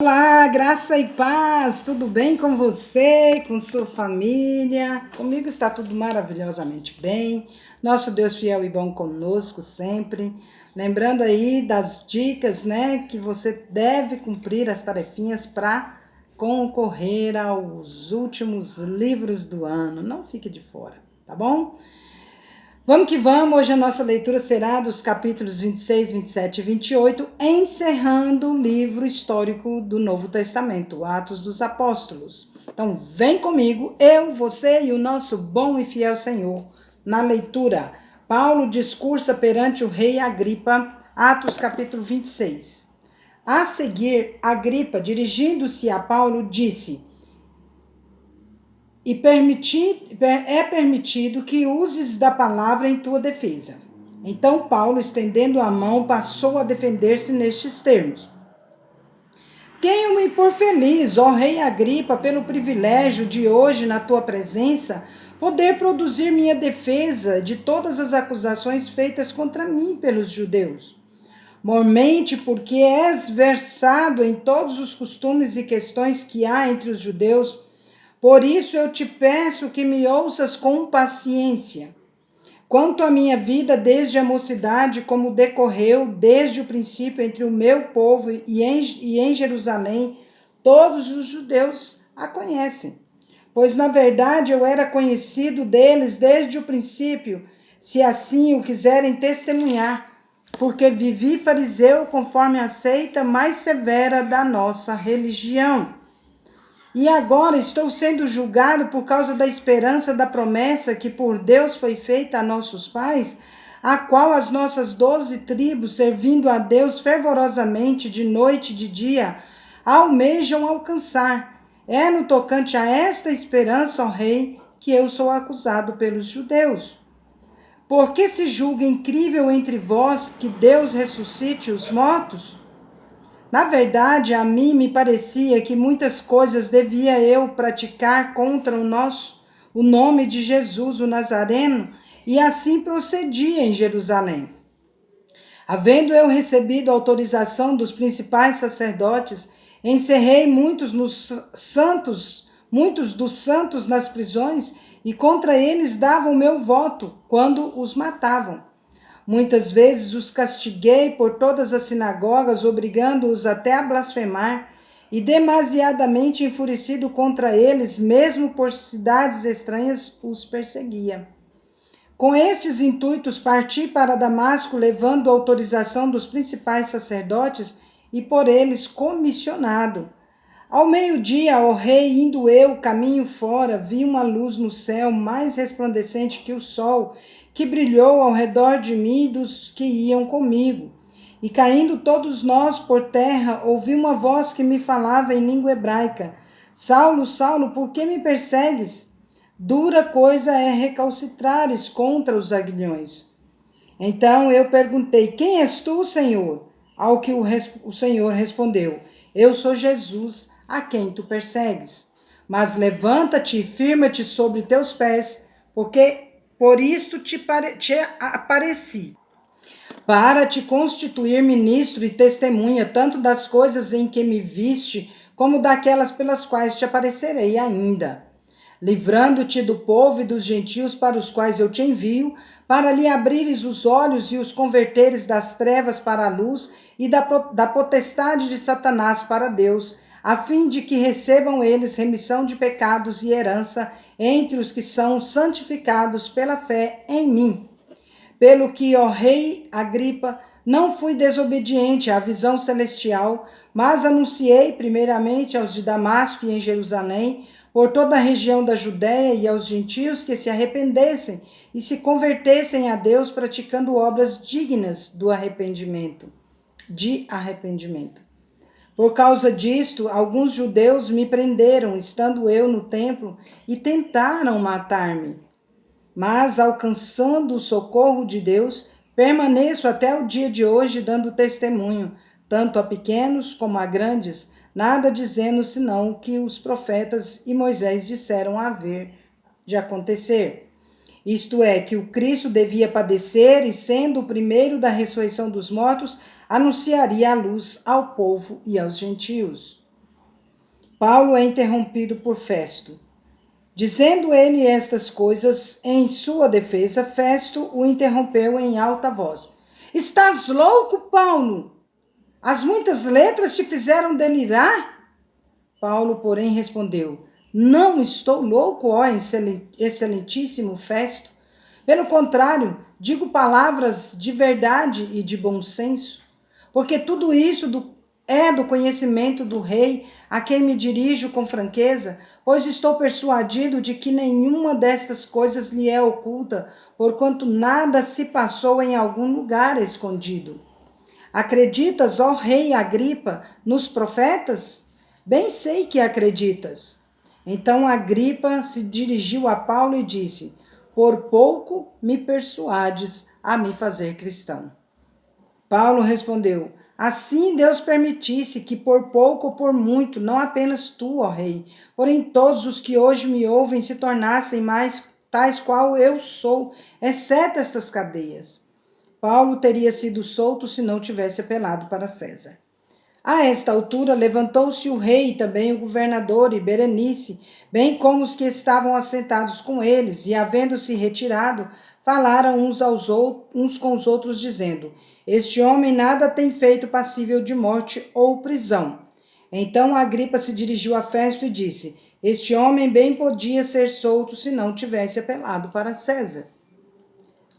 Olá, graça e paz, tudo bem com você, com sua família? Comigo está tudo maravilhosamente bem. Nosso Deus fiel e bom conosco sempre. Lembrando aí das dicas, né, que você deve cumprir as tarefinhas para concorrer aos últimos livros do ano. Não fique de fora, tá bom? Vamos que vamos, hoje a nossa leitura será dos capítulos 26, 27 e 28, encerrando o livro histórico do Novo Testamento, Atos dos Apóstolos. Então, vem comigo, eu, você e o nosso bom e fiel Senhor, na leitura. Paulo discursa perante o rei Agripa, Atos capítulo 26. A seguir, Agripa, dirigindo-se a Paulo, disse: é permitido que uses da palavra em tua defesa. Então Paulo, estendendo a mão, passou a defender-se nestes termos: Tenho-me por feliz, ó rei Agripa, pelo privilégio de hoje, na tua presença, poder produzir minha defesa de todas as acusações feitas contra mim pelos judeus. Mormente porque és versado em todos os costumes e questões que há entre os judeus. Por isso eu te peço que me ouças com paciência. Quanto à minha vida desde a mocidade, como decorreu desde o princípio entre o meu povo e em Jerusalém, todos os judeus a conhecem. Pois, na verdade, eu era conhecido deles desde o princípio, se assim o quiserem testemunhar, porque vivi fariseu conforme a seita mais severa da nossa religião. E agora estou sendo julgado por causa da esperança da promessa que por Deus foi feita a nossos pais, a qual as nossas 12 tribos, servindo a Deus fervorosamente de noite e de dia, almejam alcançar. É no tocante a esta esperança, ó rei, que eu sou acusado pelos judeus. Por que se julga incrível entre vós que Deus ressuscite os mortos? Na verdade, a mim me parecia que muitas coisas devia eu praticar contra o nome de Jesus, o Nazareno, e assim procedia em Jerusalém. Havendo eu recebido autorização dos principais sacerdotes, encerrei muitos dos santos nas prisões, e contra eles dava o meu voto quando os matavam. Muitas vezes os castiguei por todas as sinagogas, obrigando-os até a blasfemar, e demasiadamente enfurecido contra eles, mesmo por cidades estranhas, os perseguia. Com estes intuitos parti para Damasco, levando a autorização dos principais sacerdotes e por eles comissionado. Ao meio-dia, ó rei, indo eu caminho fora, vi uma luz no céu mais resplandecente que o sol, que brilhou ao redor de mim e dos que iam comigo. E caindo todos nós por terra, ouvi uma voz que me falava em língua hebraica: Saulo, Saulo, por que me persegues? Dura coisa é recalcitrares contra os aguilhões. Então eu perguntei: Quem és tu, Senhor? Ao que o Senhor respondeu: Eu sou Jesus, a quem tu persegues. Mas levanta-te e firma-te sobre teus pés, porque por isto te apareci, para te constituir ministro e testemunha, tanto das coisas em que me viste, como daquelas pelas quais te aparecerei ainda, livrando-te do povo e dos gentios para os quais eu te envio, para lhe abrires os olhos e os converteres das trevas para a luz e da potestade de Satanás para Deus, a fim de que recebam eles remissão de pecados e herança entre os que são santificados pela fé em mim. Pelo que, ó rei Agripa, não fui desobediente à visão celestial, mas anunciei primeiramente aos de Damasco e em Jerusalém, por toda a região da Judéia e aos gentios que se arrependessem e se convertessem a Deus praticando obras dignas do arrependimento, de arrependimento. Por causa disto, alguns judeus me prenderam, estando eu no templo, e tentaram matar-me. Mas, alcançando o socorro de Deus, permaneço até o dia de hoje dando testemunho, tanto a pequenos como a grandes, nada dizendo senão o que os profetas e Moisés disseram haver de acontecer. Isto é, que o Cristo devia padecer e, sendo o primeiro da ressurreição dos mortos, anunciaria a luz ao povo e aos gentios. Paulo é interrompido por Festo. Dizendo ele estas coisas em sua defesa, Festo o interrompeu em alta voz. Estás louco, Paulo? As muitas letras te fizeram delirar? Paulo, porém, respondeu, não estou louco, ó excelentíssimo Festo. Pelo contrário, digo palavras de verdade e de bom senso, porque tudo isso é do conhecimento do rei, a quem me dirijo com franqueza, pois estou persuadido de que nenhuma destas coisas lhe é oculta, porquanto nada se passou em algum lugar escondido. Acreditas, ó rei Agripa, nos profetas? Bem sei que acreditas. Então Agripa se dirigiu a Paulo e disse, por pouco me persuades a me fazer cristão. Paulo respondeu, assim Deus permitisse que por pouco ou por muito, não apenas tu, ó rei, porém todos os que hoje me ouvem se tornassem mais tais qual eu sou, exceto estas cadeias. Paulo teria sido solto se não tivesse apelado para César. A esta altura levantou-se o rei e também o governador e Berenice, bem como os que estavam assentados com eles, e havendo-se retirado, falaram uns com os outros, dizendo, este homem nada tem feito passível de morte ou prisão. Então Agripa se dirigiu a Festo e disse, este homem bem podia ser solto se não tivesse apelado para César.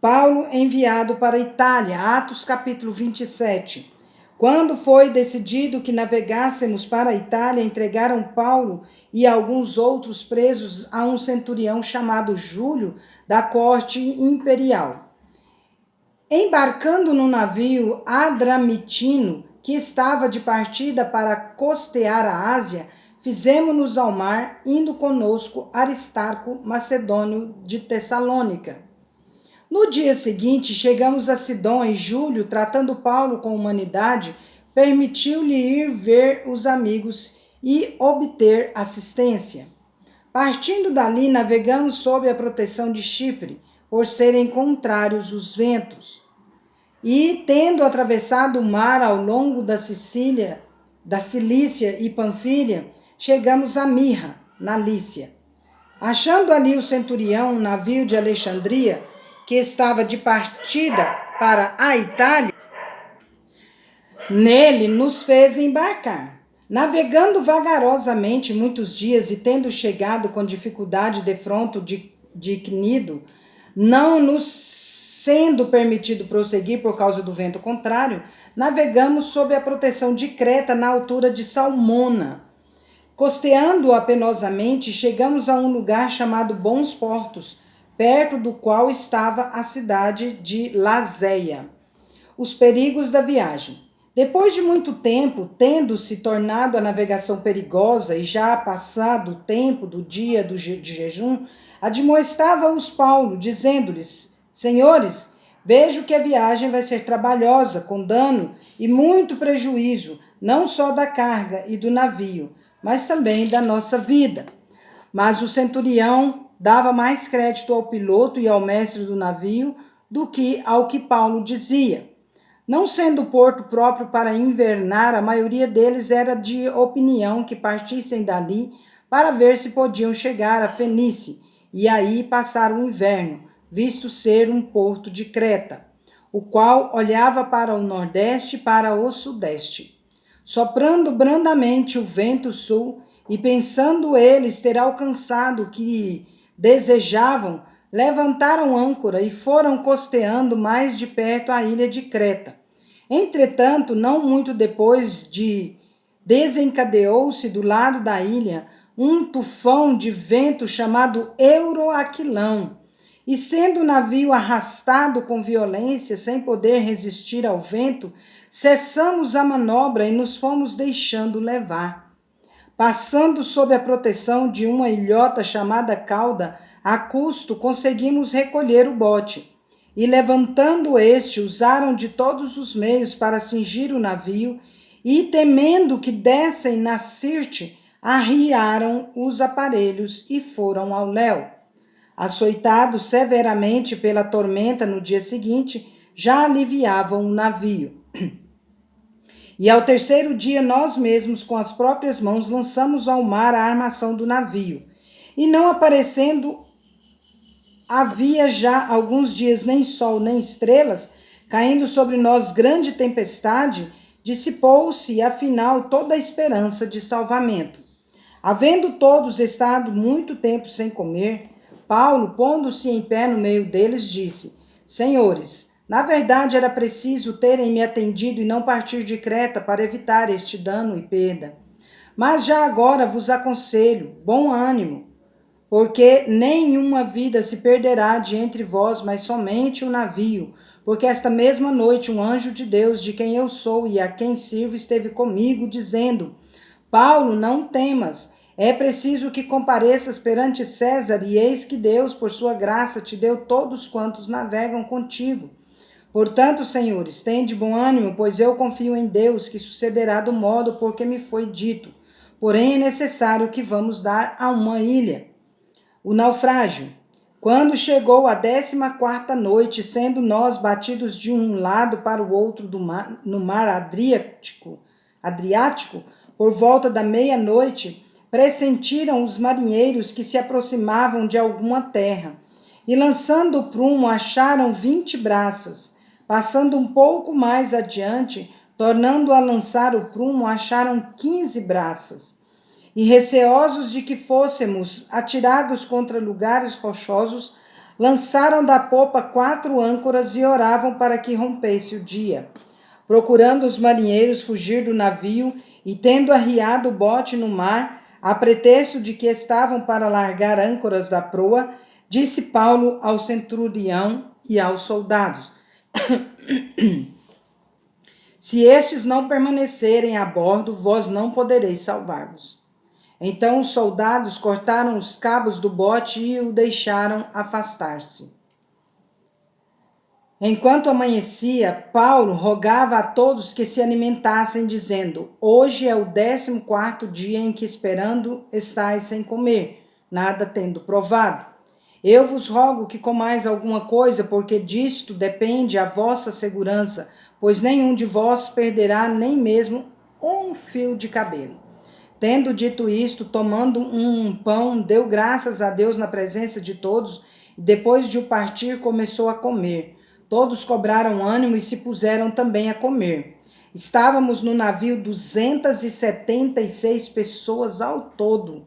Paulo enviado para a Itália, Atos capítulo 27. Quando foi decidido que navegássemos para a Itália, entregaram Paulo e alguns outros presos a um centurião chamado Júlio, da corte imperial. Embarcando no navio Adramitino, que estava de partida para costear a Ásia, fizemo-nos ao mar, indo conosco Aristarco, macedônio de Tessalônica. No dia seguinte, chegamos a Sidom e Júlio, tratando Paulo com humanidade, permitiu-lhe ir ver os amigos e obter assistência. Partindo dali, navegamos sob a proteção de Chipre, por serem contrários os ventos. E, tendo atravessado o mar ao longo da Cilícia e Panfilha, chegamos a Mirra, na Lícia. Achando ali o centurião, um navio de Alexandria, que estava de partida para a Itália, nele nos fez embarcar. Navegando vagarosamente muitos dias e tendo chegado com dificuldade defronto de Cnido, não nos sendo permitido prosseguir por causa do vento contrário, navegamos sob a proteção de Creta na altura de Salmona. Costeando-a penosamente, chegamos a um lugar chamado Bons Portos, perto do qual estava a cidade de Lazéia. Os perigos da viagem. Depois de muito tempo, tendo se tornado a navegação perigosa e já passado o tempo do dia de jejum, admoestava-os Paulo, dizendo-lhes, senhores, vejo que a viagem vai ser trabalhosa, com dano e muito prejuízo, não só da carga e do navio, mas também da nossa vida. Mas o centurião dava mais crédito ao piloto e ao mestre do navio do que ao que Paulo dizia. Não sendo porto próprio para invernar, a maioria deles era de opinião que partissem dali para ver se podiam chegar a Fenícia e aí passar o inverno, visto ser um porto de Creta, o qual olhava para o nordeste e para o sudeste. Soprando brandamente o vento sul, e pensando eles ter alcançado o que desejavam, levantaram âncora e foram costeando mais de perto a ilha de Creta. Entretanto, não muito depois desencadeou-se do lado da ilha um tufão de vento chamado Euroaquilão, e sendo o navio arrastado com violência, sem poder resistir ao vento, cessamos a manobra e nos fomos deixando levar. Passando sob a proteção de uma ilhota chamada Cauda, a custo conseguimos recolher o bote. E levantando este, usaram de todos os meios para cingir o navio, e temendo que dessem na Sirte, arriaram os aparelhos e foram ao léu. Açoitados severamente pela tormenta no dia seguinte, já aliviavam o navio. E ao terceiro dia, nós mesmos, com as próprias mãos, lançamos ao mar a armação do navio. E não aparecendo havia já alguns dias nem sol nem estrelas, caindo sobre nós grande tempestade, dissipou-se afinal toda a esperança de salvamento. Havendo todos estado muito tempo sem comer, Paulo, pondo-se em pé no meio deles, disse: Senhores, na verdade era preciso terem me atendido e não partir de Creta para evitar este dano e perda. Mas já agora vos aconselho, bom ânimo, porque nenhuma vida se perderá de entre vós, mas somente o navio. Porque esta mesma noite um anjo de Deus, de quem eu sou e a quem sirvo, esteve comigo, dizendo: Paulo, não temas, é preciso que compareças perante César, e eis que Deus, por sua graça, te deu todos quantos navegam contigo. Portanto, senhores, tende bom ânimo, pois eu confio em Deus, que sucederá do modo por que me foi dito. Porém, é necessário que vamos dar a uma ilha. O naufrágio. Quando chegou a 14ª noite, sendo nós batidos de um lado para o outro no mar Adriático, por volta da meia-noite, pressentiram os marinheiros que se aproximavam de alguma terra, e lançando o prumo, acharam 20 braças. Passando um pouco mais adiante, tornando a lançar o prumo, acharam 15 braças. E receosos de que fôssemos atirados contra lugares rochosos, lançaram da popa 4 âncoras e oravam para que rompesse o dia. Procurando os marinheiros fugir do navio e tendo arriado o bote no mar, a pretexto de que estavam para largar âncoras da proa, disse Paulo ao centurião e aos soldados: Se estes não permanecerem a bordo, vós não podereis salvar-vos. Então os soldados cortaram os cabos do bote e o deixaram afastar-se. Enquanto amanhecia, Paulo rogava a todos que se alimentassem, dizendo: Hoje é o 14º dia em que esperando estais sem comer, nada tendo provado. Eu vos rogo que comais alguma coisa, porque disto depende a vossa segurança, pois nenhum de vós perderá nem mesmo um fio de cabelo. Tendo dito isto, tomando um pão, deu graças a Deus na presença de todos, e depois de o partir, começou a comer. Todos cobraram ânimo e se puseram também a comer. Estávamos no navio 276 pessoas ao todo.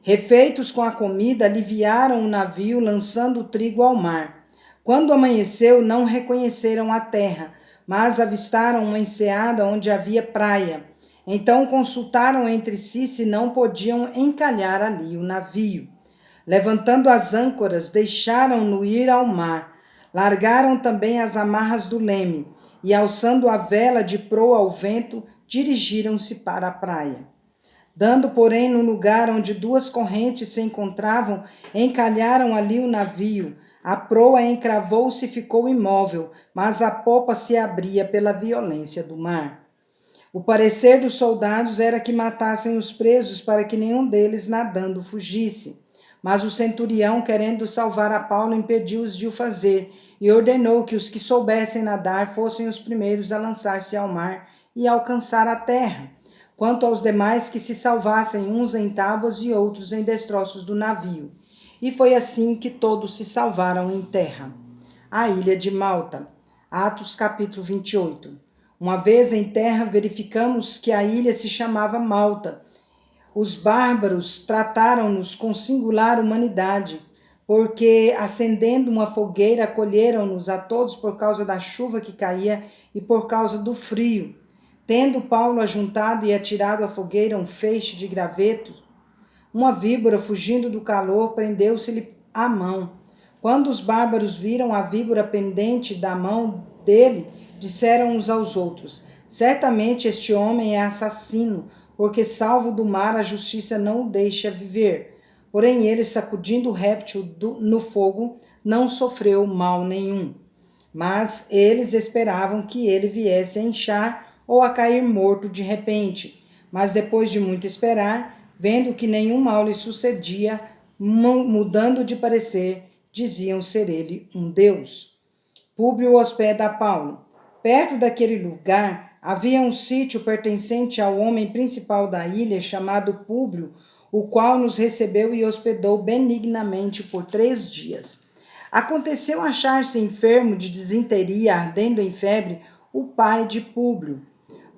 Refeitos com a comida, aliviaram o navio, lançando o trigo ao mar. Quando amanheceu, não reconheceram a terra, mas avistaram uma enseada onde havia praia. Então consultaram entre si se não podiam encalhar ali o navio. Levantando as âncoras, deixaram-no ir ao mar. Largaram também as amarras do leme e, alçando a vela de proa ao vento, dirigiram-se para a praia. Dando, porém, no lugar onde 2 correntes se encontravam, encalharam ali o navio. A proa encravou-se e ficou imóvel, mas a popa se abria pela violência do mar. O parecer dos soldados era que matassem os presos para que nenhum deles nadando fugisse. Mas o centurião, querendo salvar a Paulo, impediu-os de o fazer e ordenou que os que soubessem nadar fossem os primeiros a lançar-se ao mar e alcançar a terra, quanto aos demais que se salvassem uns em tábuas e outros em destroços do navio. E foi assim que todos se salvaram em terra. A ilha de Malta. Atos capítulo 28. Uma vez em terra, verificamos que a ilha se chamava Malta. Os bárbaros trataram-nos com singular humanidade, porque, acendendo uma fogueira, acolheram-nos a todos por causa da chuva que caía e por causa do frio. Tendo Paulo ajuntado e atirado à fogueira um feixe de gravetos, uma víbora, fugindo do calor, prendeu-se-lhe à mão. Quando os bárbaros viram a víbora pendente da mão dele, disseram uns aos outros: Certamente este homem é assassino, porque salvo do mar a justiça não o deixa viver. Porém ele, sacudindo o réptil no fogo, não sofreu mal nenhum. Mas eles esperavam que ele viesse a inchar ou a cair morto de repente. Mas depois de muito esperar, vendo que nenhum mal lhe sucedia, mudando de parecer, diziam ser ele um deus. Públio hospeda a Paulo. Perto daquele lugar, Havia um sítio pertencente ao homem principal da ilha, chamado Públio, o qual nos recebeu e hospedou benignamente por 3 dias. Aconteceu achar-se enfermo de disenteria, ardendo em febre, o pai de Públio.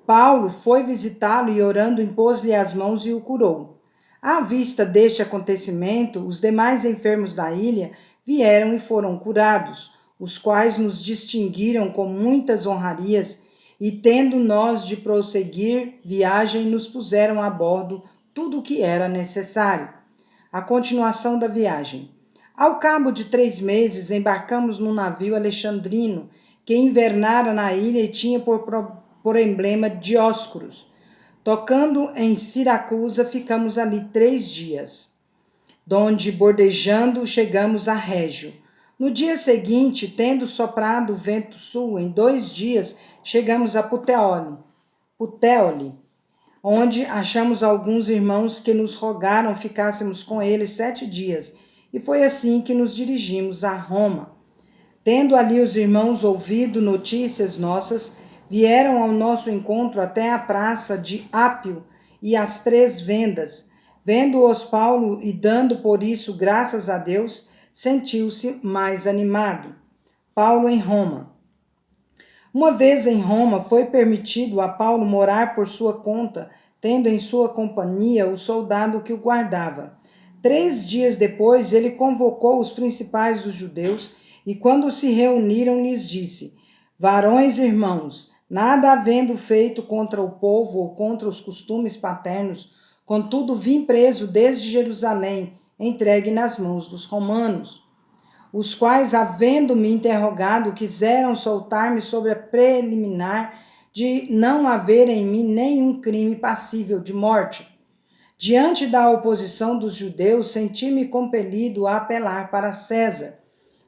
Paulo foi visitá-lo e, orando, impôs-lhe as mãos e o curou. À vista deste acontecimento, os demais enfermos da ilha vieram e foram curados, os quais nos distinguiram com muitas honrarias, e tendo nós de prosseguir viagem, nos puseram a bordo tudo o que era necessário. A continuação da viagem. Ao cabo de 3 meses, embarcamos num navio alexandrino, que invernara na ilha e tinha por emblema Dióscuros. Tocando em Siracusa, ficamos ali 3 dias, donde, bordejando, chegamos a Régio. No dia seguinte, tendo soprado o vento sul, em 2 dias, chegamos a Puteoli, onde achamos alguns irmãos que nos rogaram ficássemos com eles 7 dias, e foi assim que nos dirigimos a Roma. Tendo ali os irmãos ouvido notícias nossas, vieram ao nosso encontro até a praça de Ápio e as 3 vendas. Vendo-os Paulo e dando por isso graças a Deus, sentiu-se mais animado. Paulo em Roma. Uma vez em Roma, foi permitido a Paulo morar por sua conta, tendo em sua companhia o soldado que o guardava. 3 dias depois, ele convocou os principais dos judeus e, quando se reuniram, lhes disse: Varões irmãos, nada havendo feito contra o povo ou contra os costumes paternos, contudo vim preso desde Jerusalém, entregue nas mãos dos romanos, os quais, havendo-me interrogado, quiseram soltar-me sobre a preliminar de não haver em mim nenhum crime passível de morte. Diante da oposição dos judeus, senti-me compelido a apelar para César,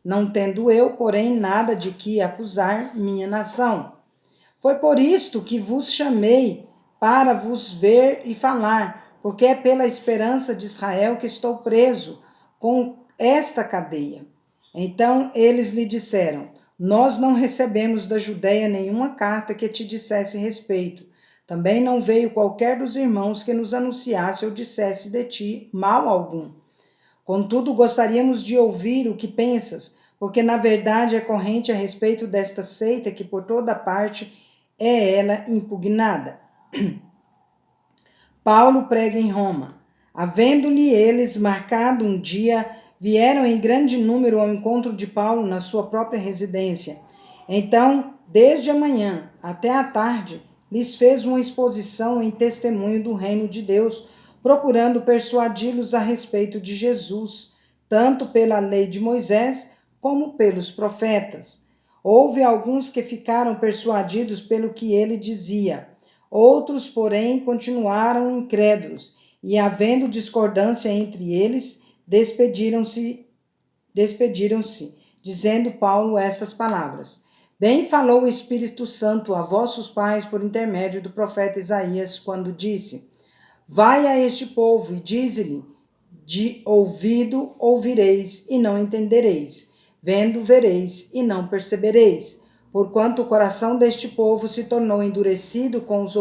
não tendo eu, porém, nada de que acusar minha nação. Foi por isto que vos chamei, para vos ver e falar, porque é pela esperança de Israel que estou preso com esta cadeia. Então eles lhe disseram: Nós não recebemos da Judéia nenhuma carta que te dissesse respeito. Também não veio qualquer dos irmãos que nos anunciasse ou dissesse de ti mal algum. Contudo, gostaríamos de ouvir o que pensas, porque na verdade é corrente a respeito desta seita que por toda parte é ela impugnada. Paulo prega em Roma. Havendo-lhe eles marcado um dia, vieram em grande número ao encontro de Paulo na sua própria residência. Então, desde a manhã até a tarde, lhes fez uma exposição em testemunho do reino de Deus, procurando persuadi-los a respeito de Jesus, tanto pela lei de Moisés como pelos profetas. Houve alguns que ficaram persuadidos pelo que ele dizia. Outros, porém, continuaram incrédulos, e, havendo discordância entre eles, despediram-se, dizendo Paulo estas palavras: Bem falou o Espírito Santo a vossos pais por intermédio do profeta Isaías, quando disse: Vai a este povo e dize-lhe: de ouvido ouvireis e não entendereis, vendo vereis e não percebereis, porquanto o coração deste povo se tornou endurecido com os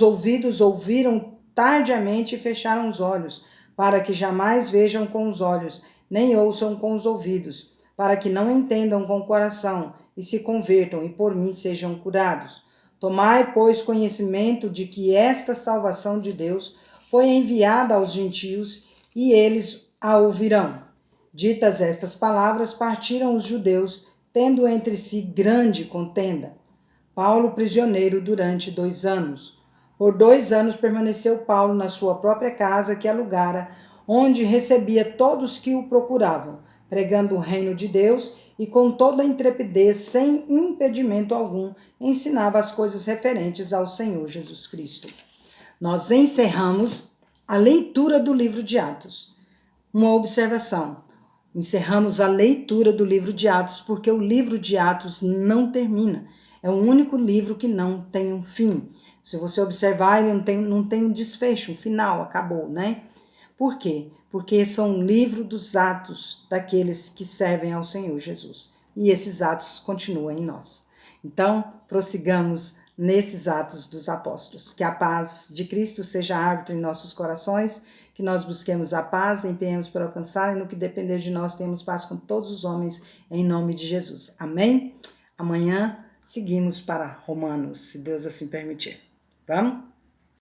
ouvidos ouviram tardiamente e fecharam os olhos, para que jamais vejam com os olhos, nem ouçam com os ouvidos, para que não entendam com o coração e se convertam e por mim sejam curados. Tomai, pois, conhecimento de que esta salvação de Deus foi enviada aos gentios e eles a ouvirão. Ditas estas palavras, partiram os judeus, tendo entre si grande contenda. Paulo prisioneiro durante 2 anos. Por 2 anos permaneceu Paulo na sua própria casa que alugara, onde recebia todos que o procuravam, pregando o reino de Deus e com toda intrepidez, sem impedimento algum, ensinava as coisas referentes ao Senhor Jesus Cristo. Nós encerramos a leitura do livro de Atos. Uma observação: encerramos a leitura do livro de Atos porque o livro de Atos não termina. É o único livro que não tem um fim. Se você observar, ele não tem um desfecho, um final, acabou, né? Por quê? Porque são um livro dos atos daqueles que servem ao Senhor Jesus. E esses atos continuam em nós. Então, prossigamos nesses atos dos apóstolos. Que a paz de Cristo seja árbitro em nossos corações, que nós busquemos a paz, empenhemos por alcançar, e no que depender de nós, temos paz com todos os homens, em nome de Jesus. Amém? Amanhã seguimos para Romanos, se Deus assim permitir. Vamos?